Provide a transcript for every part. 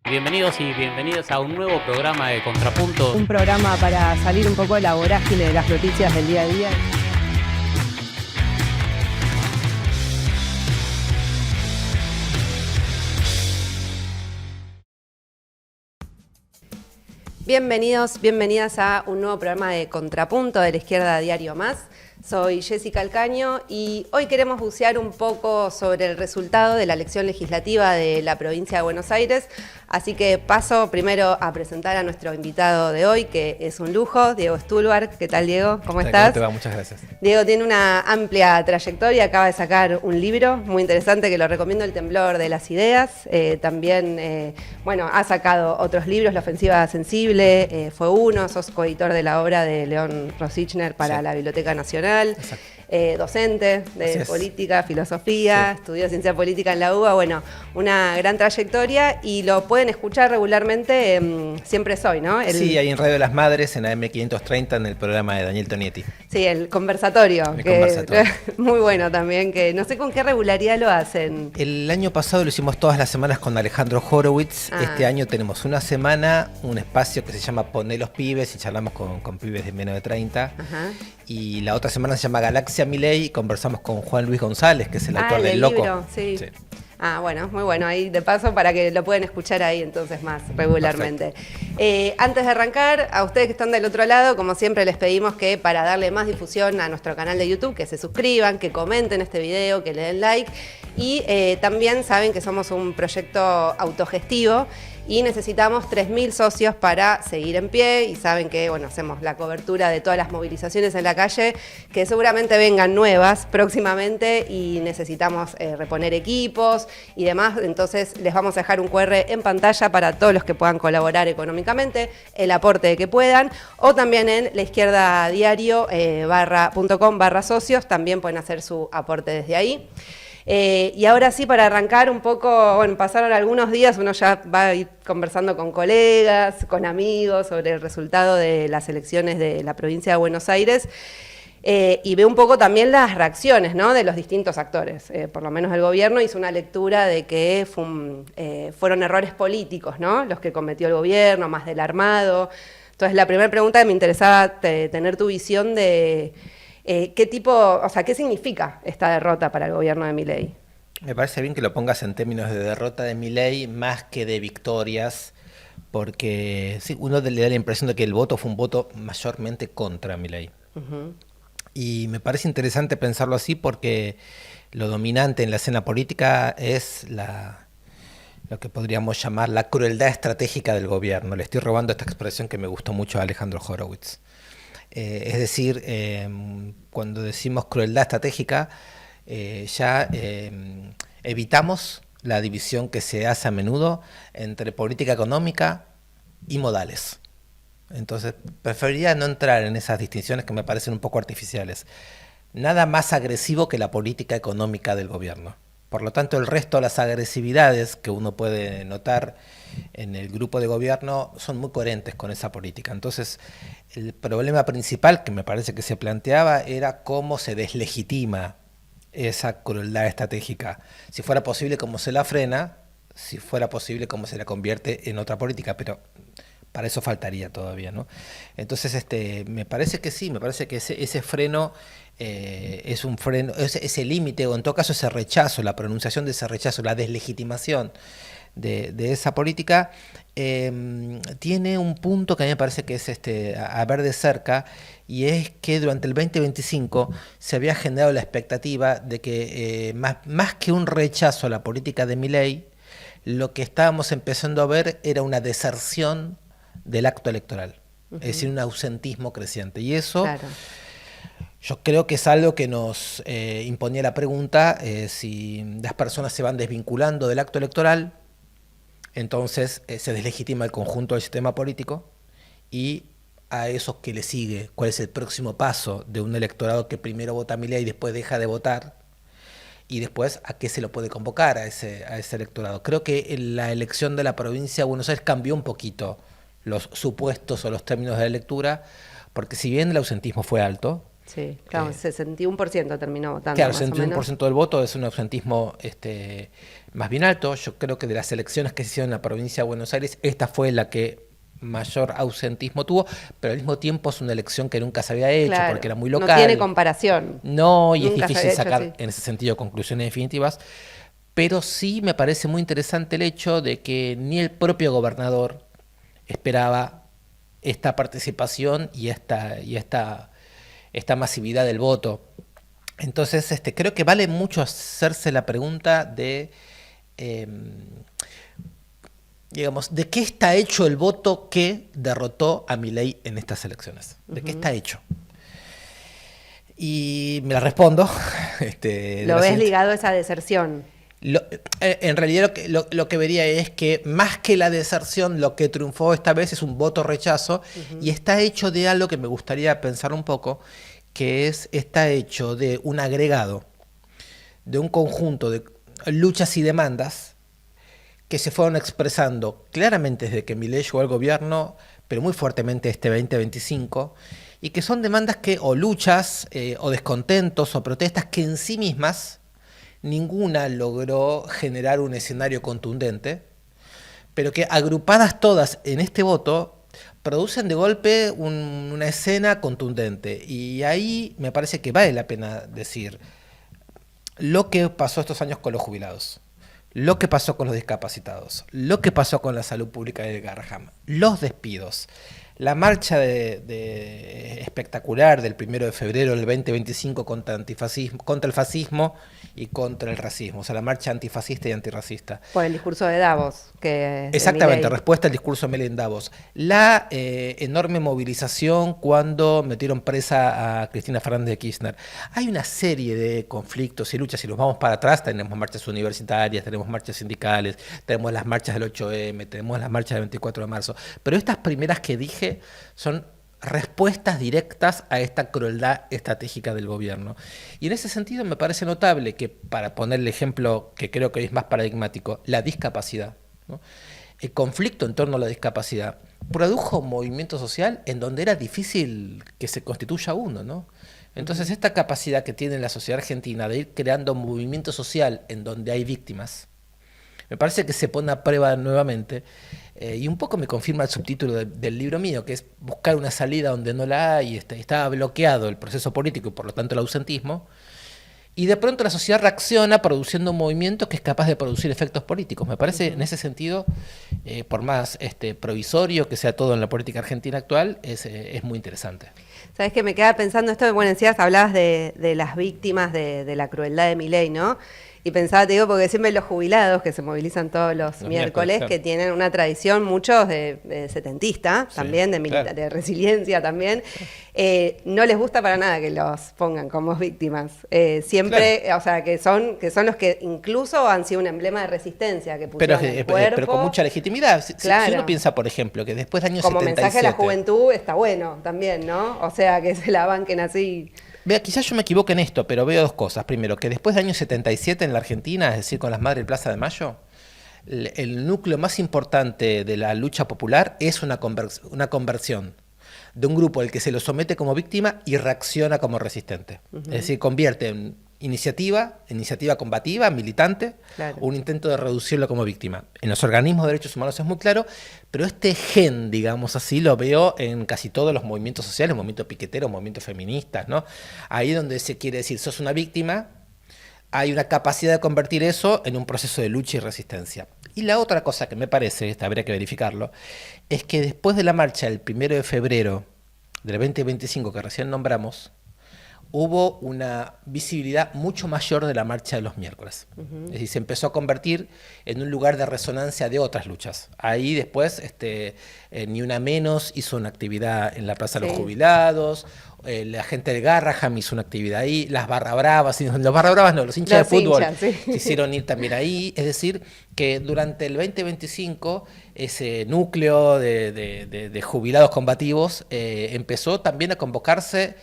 Bienvenidos y bienvenidas a un nuevo programa de Contrapunto. Un programa para salir un poco de la vorágine de las noticias del día a día. Bienvenidos, bienvenidas a un nuevo programa de Contrapunto de la Izquierda Diario Más. Soy Jessica Alcaño y hoy queremos bucear un poco sobre el resultado de la elección legislativa de la provincia de Buenos Aires. Así que paso primero a presentar a nuestro invitado de hoy, que es un lujo, Diego Stulbarg. ¿Qué tal, Diego? ¿Cómo estás? ¿Cómo te va? Muchas gracias. Diego tiene una amplia trayectoria, acaba de sacar un libro muy interesante que lo recomiendo, El temblor de las ideas. También, ha sacado otros libros, La ofensiva sensible, fue uno, sos coeditor de la obra de León Rosichner para la Biblioteca Nacional. Docente de política, filosofía, estudió ciencia política en la UBA, una gran trayectoria y lo pueden escuchar regularmente en Siempre Soy, ¿no? Sí, ahí en Radio Las Madres, en AM530, en el programa de Daniel Tonietti. Sí, el conversatorio. Muy bueno también, que no sé con qué regularidad lo hacen. El año pasado lo hicimos todas las semanas con Alejandro Horowitz. Este año tenemos una semana, un espacio que se llama Poné los pibes y charlamos con pibes de menos de 30. Ajá. Y la otra semana se llama Galaxia Milei y conversamos con Juan Luis González, que es el autor del Loco. Libro, sí. Muy bueno, ahí de paso para que lo puedan escuchar ahí entonces más regularmente. Antes de arrancar, a ustedes que están del otro lado, como siempre les pedimos que para darle más difusión a nuestro canal de YouTube, que se suscriban, que comenten este video, que le den like y también saben que somos un proyecto autogestivo y necesitamos 3.000 socios para seguir en pie y saben que hacemos la cobertura de todas las movilizaciones en la calle, que seguramente vengan nuevas próximamente y necesitamos reponer equipos y demás, entonces les vamos a dejar un QR en pantalla para todos los que puedan colaborar económicamente, el aporte que puedan, o también en laizquierdadiario.com/socios, también pueden hacer su aporte desde ahí. Y ahora sí, para arrancar un poco, pasaron algunos días, uno ya va a ir conversando con colegas, con amigos sobre el resultado de las elecciones de la provincia de Buenos Aires y ve un poco también las reacciones, ¿no?, de los distintos actores. Por lo menos el gobierno hizo una lectura de que fueron errores políticos, ¿no?, los que cometió el gobierno, más del armado. Entonces, la primera pregunta que me interesaba tener tu visión de ¿qué significa esta derrota para el gobierno de Milei? Me parece bien que lo pongas en términos de derrota de Milei más que de victorias, porque sí, uno le da la impresión de que el voto fue un voto mayormente contra Milei. Uh-huh. Y me parece interesante pensarlo así porque lo dominante en la escena política es lo que podríamos llamar la crueldad estratégica del gobierno. Le estoy robando esta expresión que me gustó mucho a Alejandro Horowitz. Es decir, cuando decimos crueldad estratégica, evitamos la división que se hace a menudo entre política económica y modales. Entonces, preferiría no entrar en esas distinciones que me parecen un poco artificiales. Nada más agresivo que la política económica del gobierno. Por lo tanto, el resto de las agresividades que uno puede notar en el grupo de gobierno son muy coherentes con esa política. Entonces, el problema principal que me parece que se planteaba era cómo se deslegitima esa crueldad estratégica. Si fuera posible, cómo se la frena, si fuera posible, cómo se la convierte en otra política, pero para eso faltaría todavía, ¿no? Entonces, me parece que sí, me parece que ese freno es un freno, ese límite, o en todo caso ese rechazo, la pronunciación de ese rechazo, la deslegitimación de esa política, tiene un punto que a mí me parece que es a ver de cerca, y es que durante el 2025 se había generado la expectativa de que más que un rechazo a la política de Milei, lo que estábamos empezando a ver era una deserción del acto electoral, es decir, un ausentismo creciente. Y eso, claro, yo creo que es algo que nos imponía la pregunta, si las personas se van desvinculando del acto electoral, entonces se deslegitima el conjunto del sistema político, y a eso que le sigue, cuál es el próximo paso de un electorado que primero vota a Milei y después deja de votar, y después a qué se lo puede convocar a ese electorado. Creo que la elección de la provincia de Buenos Aires cambió un poquito los supuestos o los términos de la lectura, porque si bien el ausentismo fue alto, Sí, claro, 61% terminó votando. Claro, más 61% del voto es un ausentismo más bien alto. Yo creo que de las elecciones que se hicieron en la provincia de Buenos Aires, esta fue la que mayor ausentismo tuvo, pero al mismo tiempo es una elección que nunca se había hecho, Claro, porque era muy local. no tiene comparación. No, y Nunca es se difícil había hecho sacar así. en ese sentido conclusiones definitivas, pero sí me parece muy interesante el hecho de que ni el propio gobernador esperaba esta participación y esta masividad del voto. Entonces, creo que vale mucho hacerse la pregunta de, digamos, ¿de qué está hecho el voto que derrotó a Milei en estas elecciones? ¿De qué está hecho? Y me la respondo. ¿Lo ves ligado a esa deserción? En realidad lo que vería es que más que la deserción, lo que triunfó esta vez es un voto rechazo, y está hecho de algo que me gustaría pensar un poco, que está hecho de un agregado, de un conjunto de luchas y demandas que se fueron expresando claramente desde que Milei llegó al gobierno, pero muy fuertemente este 2025, y que son demandas o luchas, o descontentos, o protestas que en sí mismas ninguna logró generar un escenario contundente, pero que agrupadas todas en este voto producen de golpe una escena contundente. Y ahí me parece que vale la pena decir lo que pasó estos años con los jubilados, lo que pasó con los discapacitados, lo que pasó con la salud pública de Garrahan, los despidos, la marcha espectacular del 1 de febrero del 2025 contra el fascismo y contra el racismo, o sea, la marcha antifascista y antirracista. Por el discurso de Davos. Exactamente, respuesta al discurso de Milei en Davos. La enorme movilización cuando metieron presa a Cristina Fernández de Kirchner. Hay una serie de conflictos y luchas, si nos vamos para atrás, tenemos marchas universitarias, tenemos marchas sindicales, tenemos las marchas del 8M, tenemos las marchas del 24 de marzo, pero estas primeras que dije son respuestas directas a esta crueldad estratégica del gobierno. Y en ese sentido me parece notable que, para poner el ejemplo que creo que es más paradigmático, la discapacidad, ¿no? El conflicto en torno a la discapacidad produjo un movimiento social en donde era difícil que se constituya uno, ¿no? Entonces, esta capacidad que tiene la sociedad argentina de ir creando un movimiento social en donde hay víctimas, me parece que se pone a prueba nuevamente, y un poco me confirma el subtítulo del libro mío, que es buscar una salida donde no la hay. Estaba bloqueado el proceso político y por lo tanto el ausentismo, y de pronto la sociedad reacciona produciendo un movimiento que es capaz de producir efectos políticos. Me parece en ese sentido, por más provisorio que sea todo en la política argentina actual, es muy interesante. Sabes que me quedaba pensando esto, bueno, decías, hablabas de las víctimas de la crueldad de Milei, ¿no? Y pensaba, te digo, porque siempre los jubilados que se movilizan todos los miércoles, claro, que tienen una tradición, muchos de setentista, sí, también, claro, de resiliencia también, no les gusta para nada que los pongan como víctimas. Siempre, claro, o sea, que son los que incluso han sido un emblema de resistencia, que pusieron el cuerpo. Pero con mucha legitimidad. Claro. Si uno piensa, por ejemplo, que después del año como 77... mensaje a la juventud está bueno también, ¿no? O sea, que se la banquen así... Vea, quizás yo me equivoque en esto, pero veo dos cosas. Primero, que después del año 77 en la Argentina, es decir, con las Madres de Plaza de Mayo, el núcleo más importante de la lucha popular es una conversión de un grupo al que se lo somete como víctima y reacciona como resistente. Es decir, convierte en iniciativa combativa, militante, claro, un intento de reducirlo como víctima. En los organismos de derechos humanos es muy claro, pero este gen, digamos así, lo veo en casi todos los movimientos sociales, movimientos piqueteros, movimientos feministas, ¿no? Ahí donde se quiere decir, sos una víctima, hay una capacidad de convertir eso en un proceso de lucha y resistencia. Y la otra cosa que me parece, habría que verificarlo, es que después de la marcha del 1 de febrero del 2025 que recién nombramos, hubo una visibilidad mucho mayor de la marcha de los miércoles. Es decir, se empezó a convertir en un lugar de resonancia de otras luchas. Ahí después, Ni Una Menos hizo una actividad en la Plaza de los Jubilados, la gente de Garrahan hizo una actividad ahí, las Barra Bravas, los hinchas de fútbol quisieron ir también ahí. Es decir, que durante el 2025 ese núcleo de jubilados combativos empezó también a convocarse,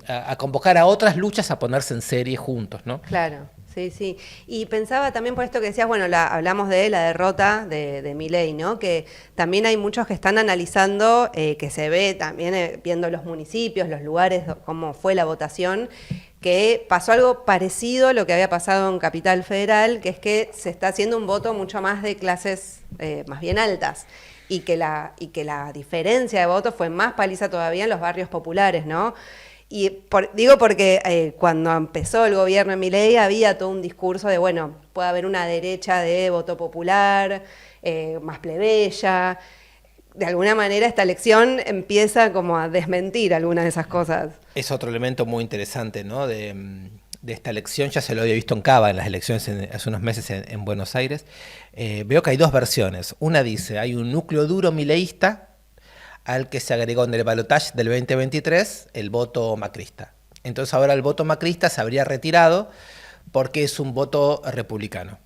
a convocar a otras luchas a ponerse en serie juntos, ¿no? Claro. Sí, sí. Y pensaba también por esto que decías, bueno, hablamos de la derrota de Milei, ¿no? Que también hay muchos que están analizando, que se ve también viendo los municipios, los lugares, cómo fue la votación, que pasó algo parecido a lo que había pasado en Capital Federal, que es que se está haciendo un voto mucho más de clases más bien altas. Y que la diferencia de votos fue más paliza todavía en los barrios populares, ¿no? Y digo porque cuando empezó el gobierno de Milei había todo un discurso de, bueno, puede haber una derecha de voto popular, más plebeya. De alguna manera esta elección empieza como a desmentir algunas de esas cosas. Es otro elemento muy interesante, ¿no? de esta elección. Ya se lo había visto en Cava, en las elecciones hace unos meses en Buenos Aires. Veo que hay dos versiones. Una dice, hay un núcleo duro mileísta al que se agregó en el balotaje del 2023 el voto macrista. Entonces ahora el voto macrista se habría retirado porque es un voto republicano.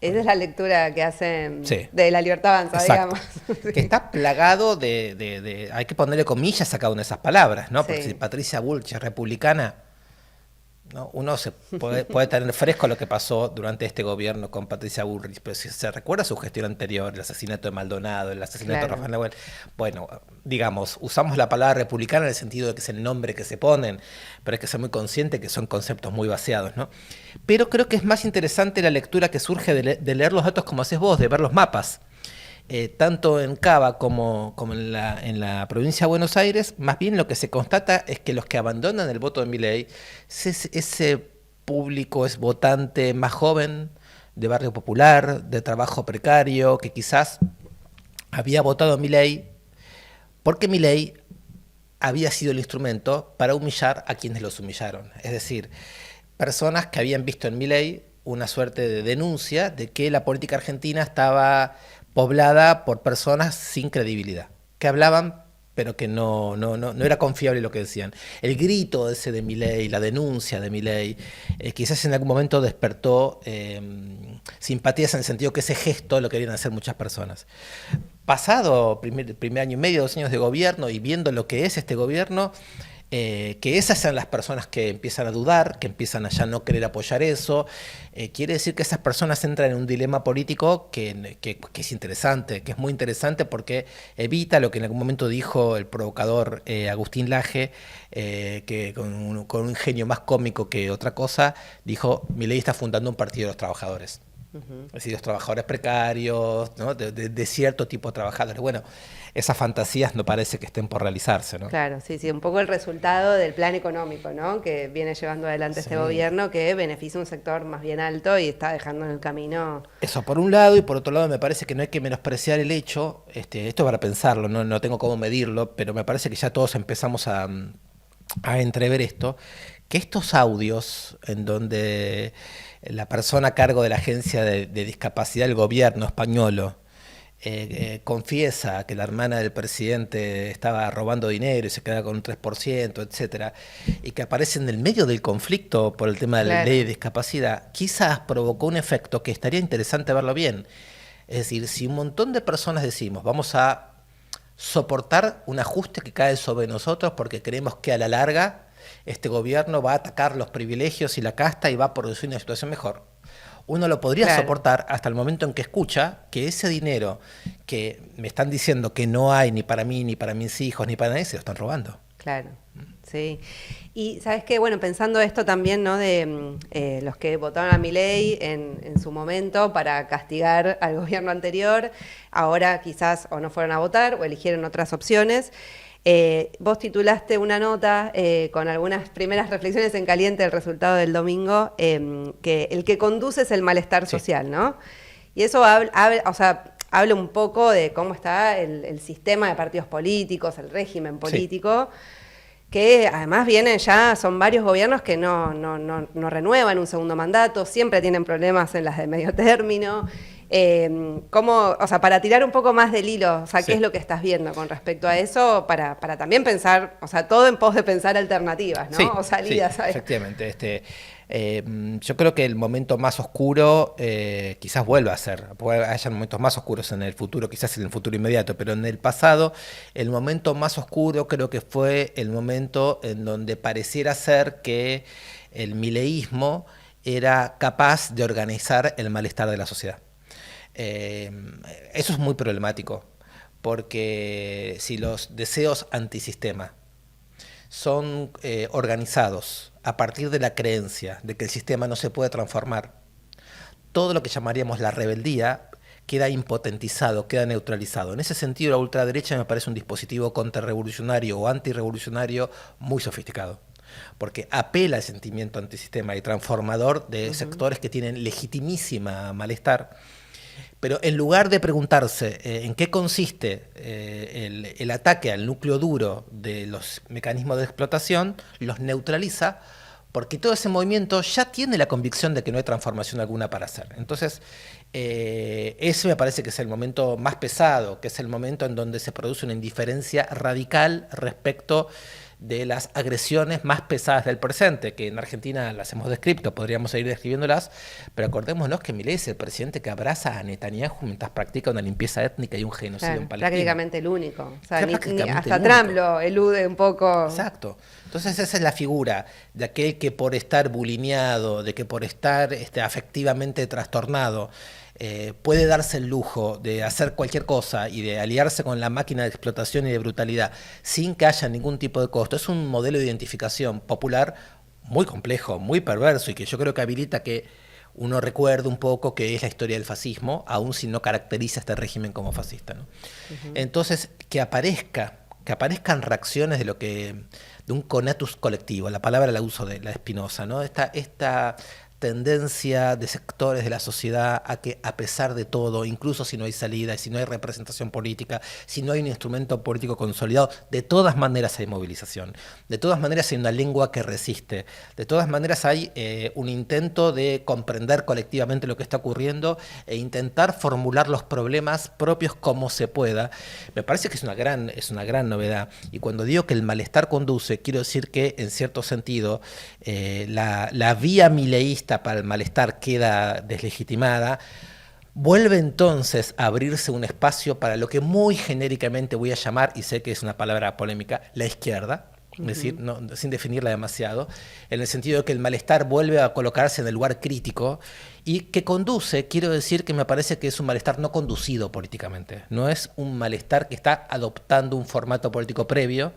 Esa es la lectura que hacen sí. de La Libertad Avanza, exacto. digamos. Sí. Que está plagado hay que ponerle comillas a cada una de esas palabras, ¿no? Porque sí. si Patricia Bullrich es republicana, ¿no? Uno puede tener fresco lo que pasó durante este gobierno con Patricia Bullrich, pero si se recuerda su gestión anterior, el asesinato de Maldonado, el asesinato de Rafael Nahuel, bueno, digamos, usamos la palabra republicana en el sentido de que es el nombre que se ponen, pero hay que ser muy consciente que son conceptos muy vaciados, ¿no? Pero creo que es más interesante la lectura que surge de leer los datos como haces vos, de ver los mapas. Tanto en Cava como en la provincia de Buenos Aires, más bien lo que se constata es que los que abandonan el voto de Milei, ese público es votante más joven, de barrio popular, de trabajo precario, que quizás había votado a Milei porque Milei había sido el instrumento para humillar a quienes los humillaron. Es decir, personas que habían visto en Milei una suerte de denuncia de que la política argentina estaba poblada por personas sin credibilidad, que hablaban pero que no era confiable lo que decían. El grito ese de Milei, la denuncia de Milei, quizás en algún momento despertó simpatías en el sentido que ese gesto lo querían hacer muchas personas. Pasado primer año y medio, 2 años de gobierno y viendo lo que es este gobierno, que esas sean las personas que empiezan a dudar, que empiezan a ya no querer apoyar eso, quiere decir que esas personas entran en un dilema político que es interesante, que es muy interesante porque evita lo que en algún momento dijo el provocador Agustín Laje, que con un ingenio más cómico que otra cosa, dijo, Milei está fundando un partido de los trabajadores. Es decir, los trabajadores precarios, ¿no? de cierto tipo de trabajadores. Bueno, esas fantasías no parece que estén por realizarse, ¿no? Claro, sí, un poco el resultado del plan económico, ¿no? Que viene llevando adelante este gobierno, que beneficia un sector más bien alto y está dejando en el camino. Eso por un lado, y por otro lado me parece que no hay que menospreciar el hecho, esto para pensarlo, no tengo cómo medirlo, pero me parece que ya todos empezamos a entrever esto, que estos audios en donde la persona a cargo de la agencia de discapacidad del gobierno español confiesa que la hermana del presidente estaba robando dinero y se queda con un 3%, etcétera, y que aparece en el medio del conflicto por el tema de la ley de discapacidad, quizás provocó un efecto que estaría interesante verlo bien. Es decir, si un montón de personas decimos, vamos a soportar un ajuste que cae sobre nosotros porque creemos que a la larga este gobierno va a atacar los privilegios y la casta y va a producir una situación mejor. Uno lo podría soportar hasta el momento en que escucha que ese dinero que me están diciendo que no hay ni para mí, ni para mis hijos, ni para nadie, se lo están robando. Claro, sí. Y ¿sabes qué? Bueno, pensando esto también, ¿no? De los que votaron a Milei en su momento para castigar al gobierno anterior, ahora quizás o no fueron a votar o eligieron otras opciones. Vos titulaste una nota con algunas primeras reflexiones en caliente del resultado del domingo, que el que conduce es el malestar social, ¿no? Y eso habla un poco de cómo está el sistema de partidos políticos, el régimen político, que además son varios gobiernos que no renuevan un segundo mandato, siempre tienen problemas en las de medio término. Para tirar un poco más del hilo, ¿qué es lo que estás viendo con respecto a eso? Para también pensar, todo en pos de pensar alternativas, ¿no? O salidas. Sí, efectivamente. Yo creo que el momento más oscuro quizás vuelva a ser, hayan momentos más oscuros en el futuro, quizás en el futuro inmediato, pero en el pasado el momento más oscuro creo que fue el momento en donde pareciera ser que el mileísmo era capaz de organizar el malestar de la sociedad. Eso es muy problemático, porque si los deseos antisistema son organizados a partir de la creencia de que el sistema no se puede transformar, todo lo que llamaríamos la rebeldía queda impotentizado, queda neutralizado. En ese sentido, la ultraderecha me parece un dispositivo contrarrevolucionario o antirrevolucionario muy sofisticado, porque apela al sentimiento antisistema y transformador de sectores que tienen legitimísima malestar, pero en lugar de preguntarse en qué consiste el ataque al núcleo duro de los mecanismos de explotación, los neutraliza, porque todo ese movimiento ya tiene la convicción de que no hay transformación alguna para hacer. Entonces, ese me parece que es el momento más pesado, que es el momento en donde se produce una indiferencia radical respecto de las agresiones más pesadas del presente, que en Argentina las hemos descrito, podríamos seguir describiéndolas, pero acordémonos que Milei es el presidente que abraza a Netanyahu mientras practica una limpieza étnica y un genocidio en Palestina. Prácticamente el único. O sea, hasta el Trump único. lo elude un poco. Exacto. Entonces esa es la figura de aquel que por estar bulineado, de que por estar afectivamente trastornado, puede darse el lujo de hacer cualquier cosa y de aliarse con la máquina de explotación y de brutalidad sin que haya ningún tipo de costo. Es un modelo de identificación popular muy complejo, muy perverso y que yo creo que habilita que uno recuerde un poco que es la historia del fascismo, aun si no caracteriza este régimen como fascista, ¿no? Entonces, que aparezcan reacciones de un conatus colectivo, la palabra la uso de la Spinoza, ¿no? Esta tendencia de sectores de la sociedad a que a pesar de todo, incluso si no hay salida, si no hay representación política, si no hay un instrumento político consolidado, de todas maneras hay movilización, de todas maneras hay una lengua que resiste, de todas maneras hay un intento de comprender colectivamente lo que está ocurriendo e intentar formular los problemas propios como se pueda. Me parece que es una gran novedad, y cuando digo que el malestar conduce, quiero decir que en cierto sentido la vía mileísta para el malestar queda deslegitimada, vuelve entonces a abrirse un espacio para lo que muy genéricamente voy a llamar, y sé que es una palabra polémica, la izquierda, es decir, sin definirla demasiado, en el sentido de que el malestar vuelve a colocarse en el lugar crítico y que conduce, quiero decir que me parece que es un malestar no conducido políticamente, no es un malestar que está adoptando un formato político previo,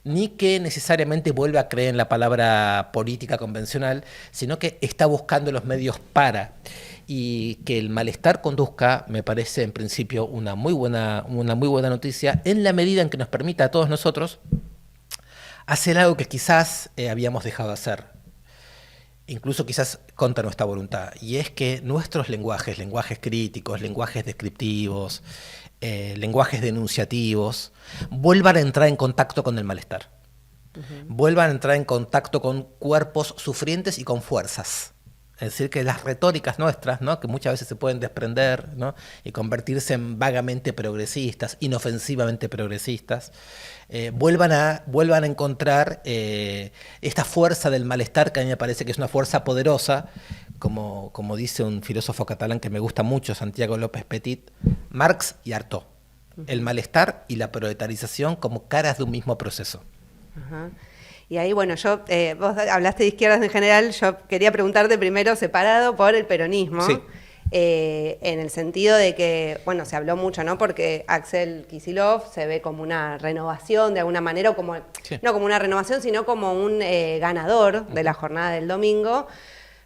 ni que necesariamente vuelve a creer en la palabra política convencional, sino que está buscando los medios para. Y que el malestar conduzca, me parece en principio una muy buena noticia, en la medida en que nos permita a todos nosotros hacer algo que quizás habíamos dejado de hacer, incluso quizás contra nuestra voluntad, y es que nuestros lenguajes críticos, lenguajes descriptivos, lenguajes denunciativos, vuelvan a entrar en contacto con el malestar, vuelvan a entrar en contacto con cuerpos sufrientes y con fuerzas. Es decir, que las retóricas nuestras, ¿no?, que muchas veces se pueden desprender, ¿no?, y convertirse en vagamente progresistas, inofensivamente progresistas, vuelvan a encontrar esta fuerza del malestar, que a mí me parece que es una fuerza poderosa, como dice un filósofo catalán que me gusta mucho, Santiago López Petit, Marx y Artaud. El malestar y la proletarización como caras de un mismo proceso. Ajá. Y ahí, bueno, vos hablaste de izquierdas en general, yo quería preguntarte primero separado por el peronismo, sí. En el sentido de que, bueno, se habló mucho, ¿no? Porque Axel Kicillof se ve como una renovación de alguna manera, o como, sí, no como una renovación, sino como un ganador de la jornada del domingo,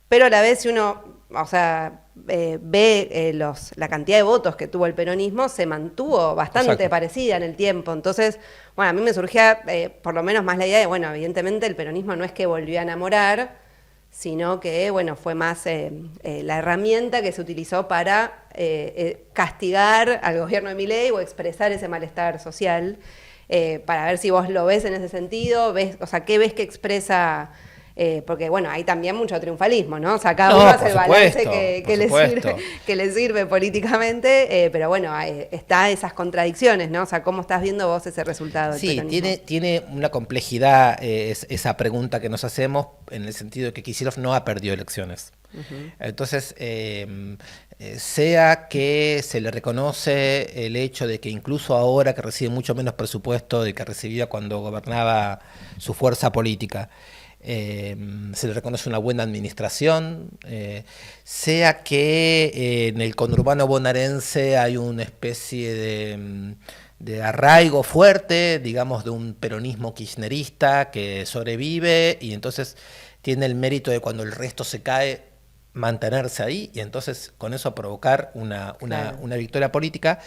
pero a la vez si uno, o sea, ve la cantidad de votos que tuvo el peronismo, se mantuvo bastante Exacto. parecida en el tiempo. Entonces, bueno, a mí me surgía por lo menos más la idea de, bueno, evidentemente el peronismo no es que volvió a enamorar, sino que, bueno, fue más la herramienta que se utilizó para castigar al gobierno de Milei o expresar ese malestar social, para ver si vos lo ves en ese sentido, o sea, ¿qué ves que expresa? Porque, bueno, hay también mucho triunfalismo, ¿no? O sea, cada uno hace el balance que le sirve políticamente, pero bueno, está esas contradicciones, ¿no? O sea, ¿cómo estás viendo vos ese resultado del peronismo? Tiene una complejidad esa pregunta que nos hacemos, en el sentido de que Kicillof no ha perdido elecciones. Entonces, sea que se le reconoce el hecho de que incluso ahora que recibe mucho menos presupuesto del que recibía cuando gobernaba su fuerza política, se le reconoce una buena administración, sea que en el conurbano bonaerense hay una especie de arraigo fuerte, digamos, de un peronismo kirchnerista que sobrevive, y entonces tiene el mérito de cuando el resto se cae, mantenerse ahí y entonces con eso provocar una victoria política.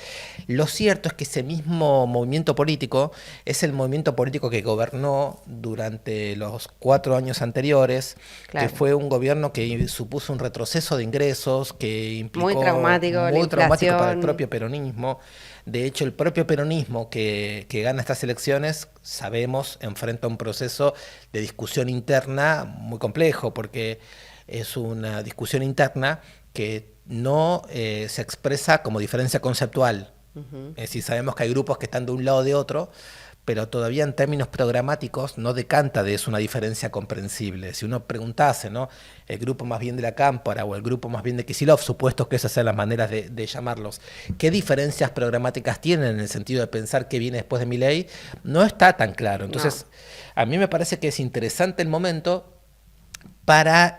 Lo cierto es que ese mismo movimiento político es el movimiento político que gobernó durante los 4 años anteriores, que fue un gobierno que supuso un retroceso de ingresos, que implicó muy traumático para el propio peronismo. De hecho, el propio peronismo que gana estas elecciones, sabemos, enfrenta un proceso de discusión interna muy complejo, porque es una discusión interna que no se expresa como diferencia conceptual. Es decir, sabemos que hay grupos que están de un lado o de otro, pero todavía en términos programáticos no decanta de eso una diferencia comprensible. Si uno preguntase, ¿no?, el grupo más bien de la Cámpora o el grupo más bien de Kicillof, supuestos que esas sean las maneras de llamarlos, ¿qué diferencias programáticas tienen en el sentido de pensar qué viene después de Milei? No está tan claro. Entonces, a mí me parece que es interesante el momento para,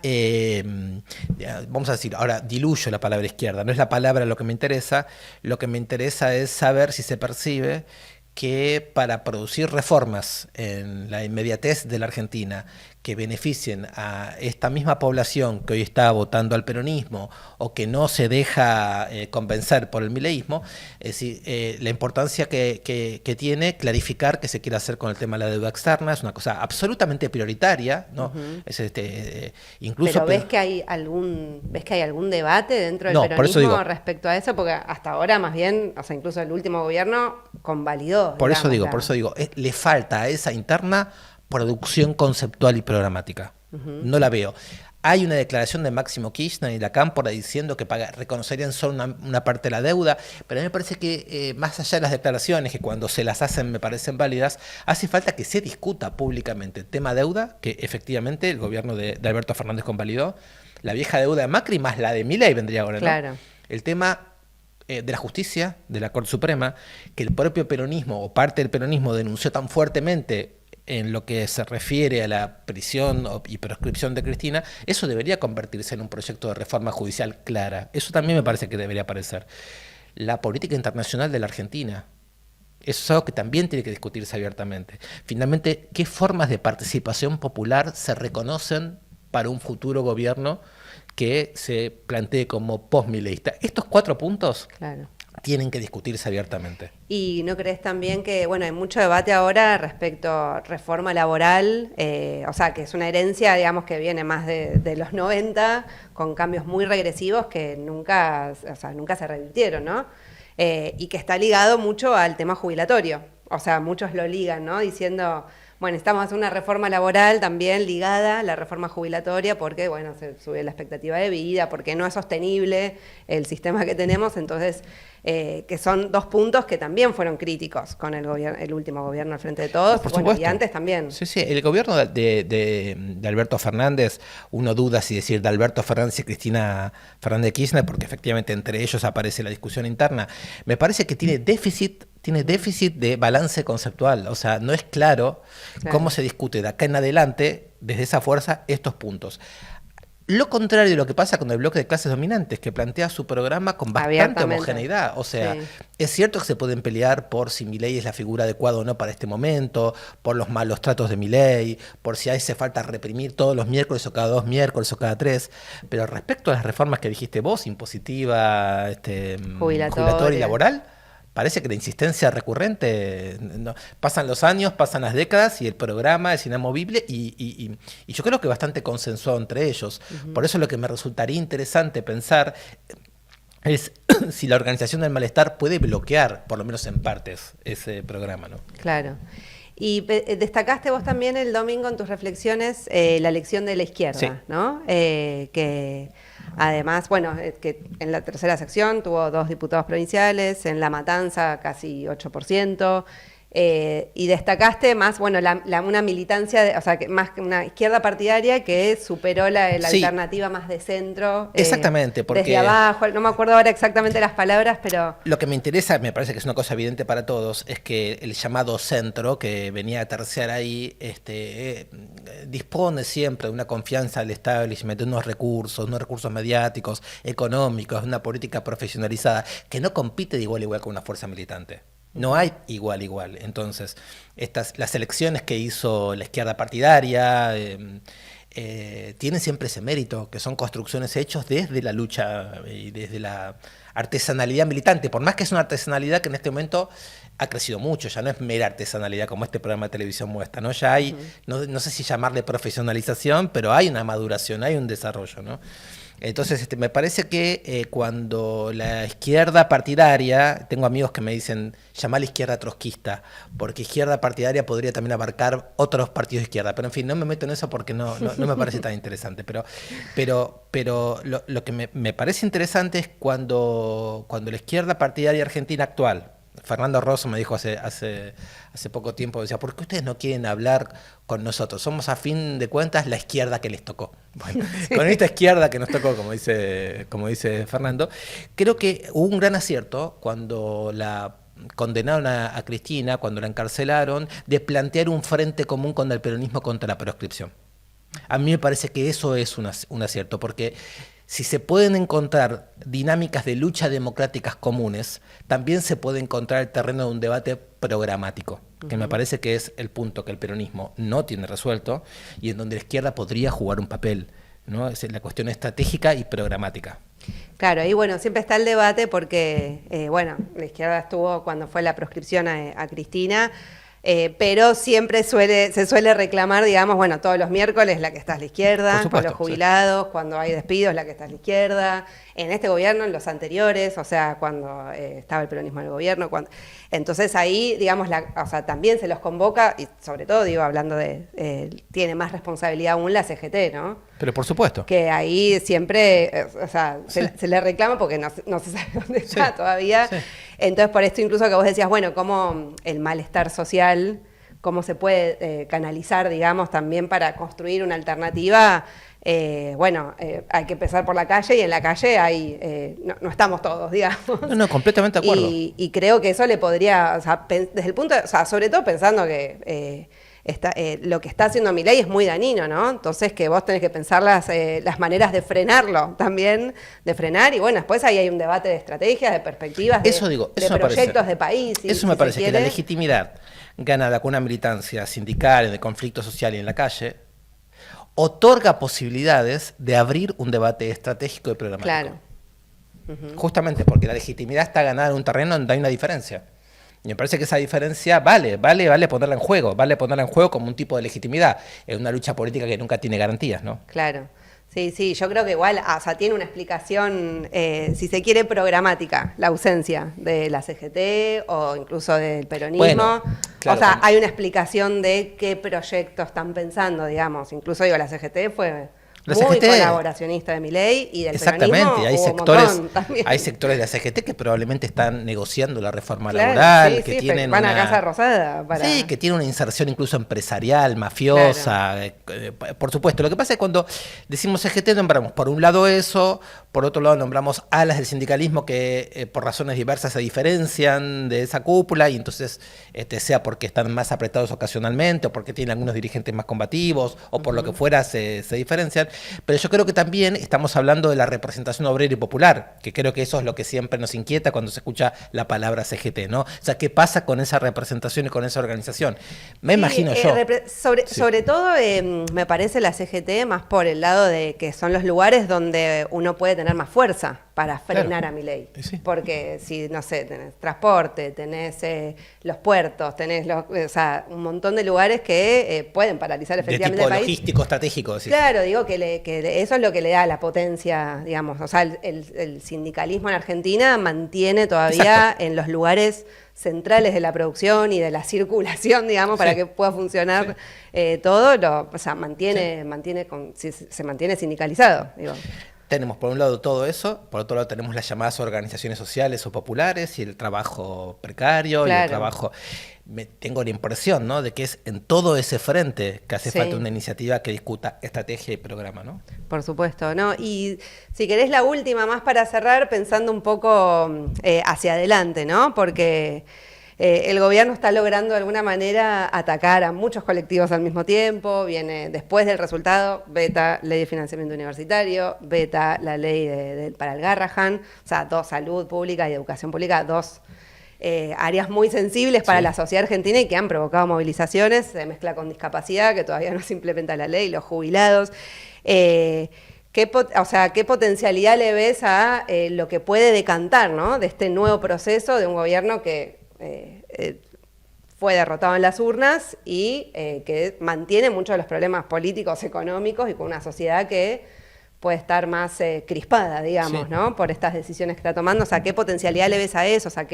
vamos a decir, ahora diluyo la palabra izquierda, no es la palabra lo que me interesa es saber si se percibe que para producir reformas en la inmediatez de la Argentina que beneficien a esta misma población que hoy está votando al peronismo o que no se deja convencer por el mileísmo, es decir, la importancia que tiene clarificar qué se quiere hacer con el tema de la deuda externa, es una cosa absolutamente prioritaria, ¿no? Es incluso pero ¿ves que hay algún debate dentro del peronismo respecto a eso? Porque hasta ahora más bien, o sea, incluso el último gobierno convalidó. Por eso digo, le falta a esa interna producción conceptual y programática. No la veo. Hay una declaración de Máximo Kirchner y la Cámpora diciendo que reconocerían solo una parte de la deuda, pero a mí me parece que más allá de las declaraciones, que cuando se las hacen me parecen válidas, hace falta que se discuta públicamente el tema deuda, que efectivamente el gobierno de Alberto Fernández convalidó, la vieja deuda de Macri más la de Milei vendría ahora, ¿no? Claro. El tema de la justicia, de la Corte Suprema, que el propio peronismo o parte del peronismo denunció tan fuertemente en lo que se refiere a la prisión y proscripción de Cristina, eso debería convertirse en un proyecto de reforma judicial clara. Eso también me parece que debería aparecer. La política internacional de la Argentina, eso es algo que también tiene que discutirse abiertamente. Finalmente, ¿qué formas de participación popular se reconocen para un futuro gobierno que se plantee como post-mileísta? Estos 4 puntos tienen que discutirse abiertamente. ¿Y no crees también que, bueno, hay mucho debate ahora respecto a reforma laboral, o sea, que es una herencia, digamos, que viene más de los 90, con cambios muy regresivos que nunca se revirtieron, ¿no? Y que está ligado mucho al tema jubilatorio. O sea, muchos lo ligan, ¿no? Diciendo, bueno, estamos haciendo una reforma laboral también ligada a la reforma jubilatoria porque, bueno, se sube la expectativa de vida, porque no es sostenible el sistema que tenemos, entonces, que son 2 puntos que también fueron críticos con el último gobierno al frente de todos, y antes también. Sí, el gobierno de Alberto Fernández, uno duda si decir de Alberto Fernández y Cristina Fernández de Kirchner, porque efectivamente entre ellos aparece la discusión interna, me parece que tiene déficit de balance conceptual, o sea, no es claro cómo se discute de acá en adelante, desde esa fuerza, estos puntos. Lo contrario de lo que pasa con el bloque de clases dominantes, que plantea su programa con bastante homogeneidad. O sea, es cierto que se pueden pelear por si Milei es la figura adecuada o no para este momento, por los malos tratos de Milei, por si hace falta reprimir todos los miércoles o cada 2 miércoles o cada 3. Pero respecto a las reformas que dijiste vos, impositiva, jubilatoria y laboral, parece que la insistencia recurrente, pasan los años, pasan las décadas y el programa es inamovible y yo creo que bastante consensuado entre ellos. Por eso lo que me resultaría interesante pensar es si la Organización del Malestar puede bloquear, por lo menos en partes, ese programa, ¿no? Claro. Y destacaste vos también el domingo en tus reflexiones la elección de la izquierda, ¿no? Que además, bueno, que en la tercera sección tuvo 2 diputados provinciales, en La Matanza casi 8%, y destacaste más, bueno, una militancia, o sea, que más que una izquierda partidaria que superó la alternativa más de centro. Exactamente, porque desde abajo, no me acuerdo ahora exactamente las palabras, pero... Lo que me interesa, me parece que es una cosa evidente para todos, es que el llamado centro, que venía a terciar ahí, dispone siempre de una confianza al establishment, de unos recursos mediáticos, económicos, de una política profesionalizada, que no compite de igual a igual con una fuerza militante. No hay igual. Entonces, las elecciones que hizo la izquierda partidaria, tienen siempre ese mérito, que son construcciones hechas desde la lucha y desde la artesanalidad militante, por más que es una artesanalidad que en este momento ha crecido mucho, ya no es mera artesanalidad como este programa de televisión muestra, ¿no? Ya hay, no sé si llamarle profesionalización, pero hay una maduración, hay un desarrollo, ¿no? Entonces, me parece que cuando la izquierda partidaria, tengo amigos que me dicen, llamar izquierda trotskista, porque izquierda partidaria podría también abarcar otros partidos de izquierda, pero en fin, no me meto en eso porque no me parece tan interesante, pero lo que me parece interesante es cuando la izquierda partidaria argentina actual, Fernando Rosso me dijo hace poco tiempo, decía, ¿por qué ustedes no quieren hablar con nosotros? Somos a fin de cuentas la izquierda que les tocó. Bueno, sí. Con esta izquierda que nos tocó, como dice Fernando, creo que hubo un gran acierto cuando la condenaron a Cristina, cuando la encarcelaron, de plantear un frente común con el peronismo contra la proscripción. A mí me parece que eso es un acierto, porque si se pueden encontrar dinámicas de lucha democráticas comunes, también se puede encontrar el terreno de un debate programático, que me parece que es el punto que el peronismo no tiene resuelto y en donde la izquierda podría jugar un papel, ¿no? Es la cuestión estratégica y programática. Claro, y bueno, siempre está el debate porque, la izquierda estuvo cuando fue la proscripción a Cristina, pero siempre se suele reclamar, digamos, bueno, todos los miércoles la que está es la izquierda, supuesto, con los jubilados, sí. Cuando hay despidos la que está es la izquierda, en este gobierno, en los anteriores, o sea, cuando estaba el peronismo en el gobierno, entonces ahí, digamos, también se los convoca, y sobre todo, digo, hablando tiene más responsabilidad aún la CGT, ¿no? Pero por supuesto. Que ahí siempre, sí. se le reclama porque no se sabe dónde está sí. todavía. Sí. Entonces, por esto incluso que vos decías, bueno, cómo el malestar social, cómo se puede canalizar, digamos, también para construir una alternativa. Hay que empezar por la calle y en la calle no estamos todos, digamos. No, completamente de acuerdo. Y creo que eso le podría, desde el punto, sobre todo pensando que lo que está haciendo Milei es muy dañino, ¿no? Entonces que vos tenés que pensar las maneras de frenarlo también, de frenar, y bueno, después ahí hay un debate de estrategias, de perspectivas, de proyectos de país. Eso me parece que la legitimidad ganada con una militancia sindical, de conflicto social y en la calle, otorga posibilidades de abrir un debate estratégico y programático. Claro. Justamente porque la legitimidad está ganada en un terreno donde hay una diferencia. Y me parece que esa diferencia vale ponerla en juego como un tipo de legitimidad en una lucha política que nunca tiene garantías, ¿no? Claro. Sí, yo creo que igual, tiene una explicación, si se quiere, programática, la ausencia de la CGT o incluso del peronismo. Bueno, claro, hay una explicación de qué proyectos están pensando, digamos. Incluso, la CGT fue muy colaboracionista de Milei y del peronismo. Exactamente, hay sectores de la CGT que probablemente están negociando la reforma laboral, que tienen van a Casa Rosada. Sí, que tienen una inserción incluso empresarial, mafiosa, por supuesto. Lo que pasa es que cuando decimos CGT nombramos por un lado eso, por otro lado nombramos alas del sindicalismo que por razones diversas se diferencian de esa cúpula y entonces sea porque están más apretados ocasionalmente o porque tienen algunos dirigentes más combativos o por lo que fuera se diferencian. Pero yo creo que también estamos hablando de la representación obrera y popular, que creo que eso es lo que siempre nos inquieta cuando se escucha la palabra CGT, ¿no? O sea, ¿qué pasa con esa representación y con esa organización? Me imagino yo. Sobre todo, me parece la CGT más por el lado de que son los lugares donde uno puede tener más fuerza para frenar a Milei. Sí. Porque si, no sé, tenés transporte, tenés los puertos, tenés un montón de lugares que pueden paralizar efectivamente el país. De tipo logístico, estratégico. Sí. Claro, digo que eso es lo que le da la potencia, digamos. O sea, el sindicalismo en Argentina mantiene todavía en los lugares centrales de la producción y de la circulación, digamos, para que pueda funcionar todo, se mantiene sindicalizado, digo. Tenemos por un lado todo eso, por otro lado tenemos las llamadas organizaciones sociales o populares y el trabajo precario y el trabajo... Tengo la impresión, ¿no?, de que es en todo ese frente que hace falta una iniciativa que discuta estrategia y programa, ¿no? Por supuesto, ¿no? Y si querés la última más para cerrar, pensando un poco hacia adelante, ¿no? Porque el gobierno está logrando de alguna manera atacar a muchos colectivos al mismo tiempo, viene después del resultado, veta ley de financiamiento universitario, veta la ley para el Garrahan, o sea, salud pública y educación pública, dos áreas muy sensibles para Sí. la sociedad argentina y que han provocado movilizaciones, se mezcla con discapacidad, que todavía no se implementa la ley, los jubilados. ¿Qué potencialidad le ves a lo que puede decantar, ¿no?, de este nuevo proceso de un gobierno que fue derrotado en las urnas y que mantiene muchos de los problemas políticos, económicos y con una sociedad que puede estar más crispada, digamos, Sí. ¿no?, por estas decisiones que está tomando? O sea, ¿qué potencialidad le ves a eso? O sea,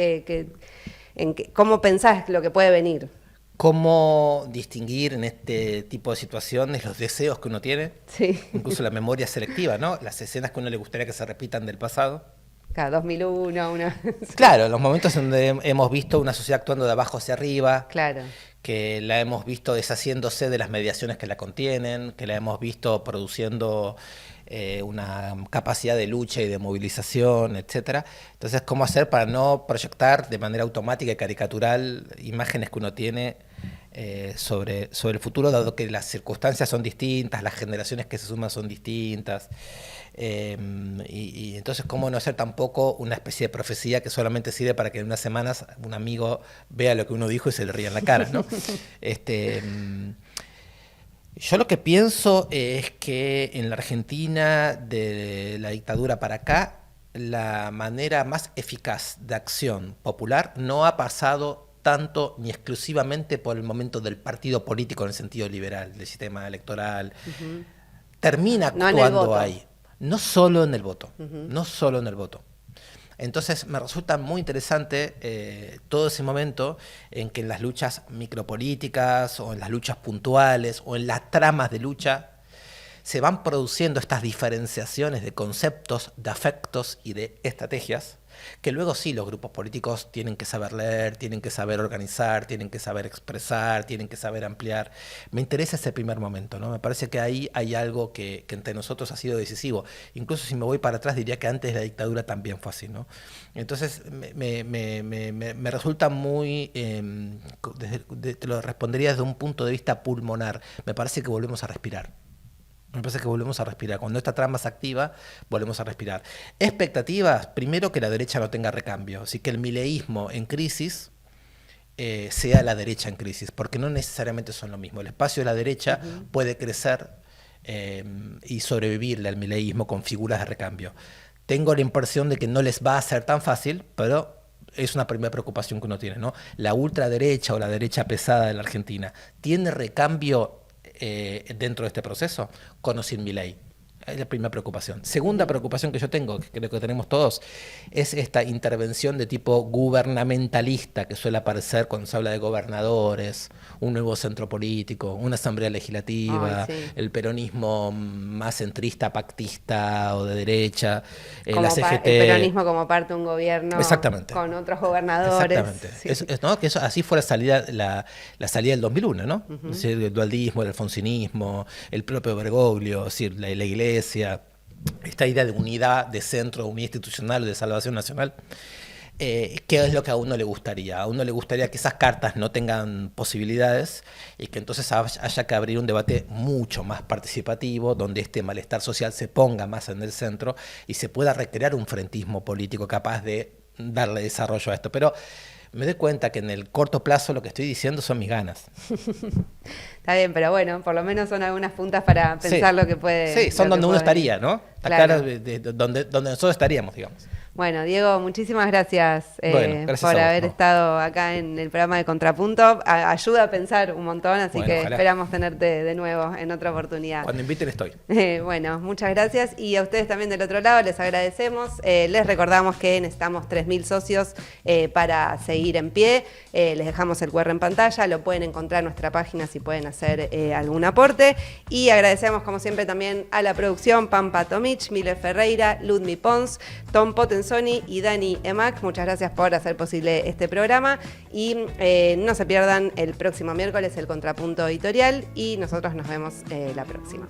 ¿cómo pensás lo que puede venir? ¿Cómo distinguir en este tipo de situaciones los deseos que uno tiene? Sí. Incluso la memoria selectiva, ¿no? Las escenas que a uno le gustaría que se repitan del pasado. Cada 2001, una... Claro, los momentos en donde hemos visto una sociedad actuando de abajo hacia arriba, Claro. que la hemos visto deshaciéndose de las mediaciones que la contienen, que la hemos visto produciendo una capacidad de lucha y de movilización, etcétera. Entonces, ¿cómo hacer para no proyectar de manera automática y caricatural imágenes que uno tiene sobre el futuro, dado que las circunstancias son distintas, las generaciones que se suman son distintas? Y entonces, ¿cómo no hacer tampoco una especie de profecía que solamente sirve para que en unas semanas un amigo vea lo que uno dijo y se le ría en la cara, ¿no? Yo lo que pienso es que en la Argentina, de la dictadura para acá, la manera más eficaz de acción popular no ha pasado tanto ni exclusivamente por el momento del partido político en el sentido liberal, del sistema electoral. Termina No en el actuando voto. ahí. No solo en el voto, no solo en el voto. Entonces me resulta muy interesante todo ese momento en que en las luchas micropolíticas o en las luchas puntuales o en las tramas de lucha se van produciendo estas diferenciaciones de conceptos, de afectos y de estrategias que luego sí los grupos políticos tienen que saber leer, tienen que saber organizar, tienen que saber expresar, tienen que saber ampliar. Me interesa ese primer momento, ¿no? Me parece que ahí hay algo que entre nosotros ha sido decisivo. Incluso si me voy para atrás diría que antes de la dictadura también fue así, ¿no? Entonces me resulta muy, te lo respondería desde un punto de vista pulmonar. Me parece que volvemos a respirar. Me parece que volvemos a respirar. Cuando esta trama se activa, volvemos a respirar. Expectativas, primero que la derecha no tenga recambio. Así que el mileísmo en crisis sea la derecha en crisis, porque no necesariamente son lo mismo. El espacio de la derecha puede crecer y sobrevivirle al mileísmo con figuras de recambio. Tengo la impresión de que no les va a ser tan fácil, pero es una primera preocupación que uno tiene, ¿no? La ultraderecha o la derecha pesada de la Argentina, ¿tiene recambio dentro de este proceso? Con o sin Milei. Es la primera preocupación. Segunda preocupación que yo tengo, que creo que tenemos todos, es esta intervención de tipo gubernamentalista que suele aparecer cuando se habla de gobernadores, un nuevo centro político, una asamblea legislativa, sí. el peronismo más centrista, pactista o de derecha, Como la CGT. el peronismo como parte de un gobierno. Exactamente. Con otros gobernadores. Exactamente. Sí. ¿No? Que eso, así fue la salida del 2001, ¿no? Es decir, el dualdismo, el alfonsinismo, el propio Bergoglio, es decir, la iglesia, esta idea de unidad, de centro, unidad institucional o de salvación nacional. ¿Qué es lo que a uno le gustaría? A uno le gustaría que esas cartas no tengan posibilidades y que entonces haya que abrir un debate mucho más participativo, donde este malestar social se ponga más en el centro y se pueda recrear un frentismo político capaz de darle desarrollo a esto. Pero me doy cuenta que en el corto plazo lo que estoy diciendo son mis ganas. Está bien, pero bueno, por lo menos son algunas puntas para pensar lo que puede. Sí, son donde uno estaría, ¿no? Está claro. donde nosotros estaríamos, digamos. Bueno, Diego, muchísimas gracias, Gracias por a vos, haber ¿no? estado acá en el programa de Contrapunto. Ayuda a pensar un montón, así que ojalá. esperamos tenerte de nuevo en otra oportunidad. Cuando inviten estoy. Bueno, muchas gracias y a ustedes también del otro lado les agradecemos. Les recordamos que necesitamos 3.000 socios para seguir en pie. Les dejamos el QR en pantalla, lo pueden encontrar en nuestra página si pueden hacer algún aporte. Y agradecemos como siempre también a la producción Pampa Tomich, Miller Ferreira, Ludmi Pons, Tom Potenzoni y Dani Emac. Muchas gracias por hacer posible este programa y no se pierdan el próximo miércoles el Contrapunto Editorial y nosotros nos vemos la próxima.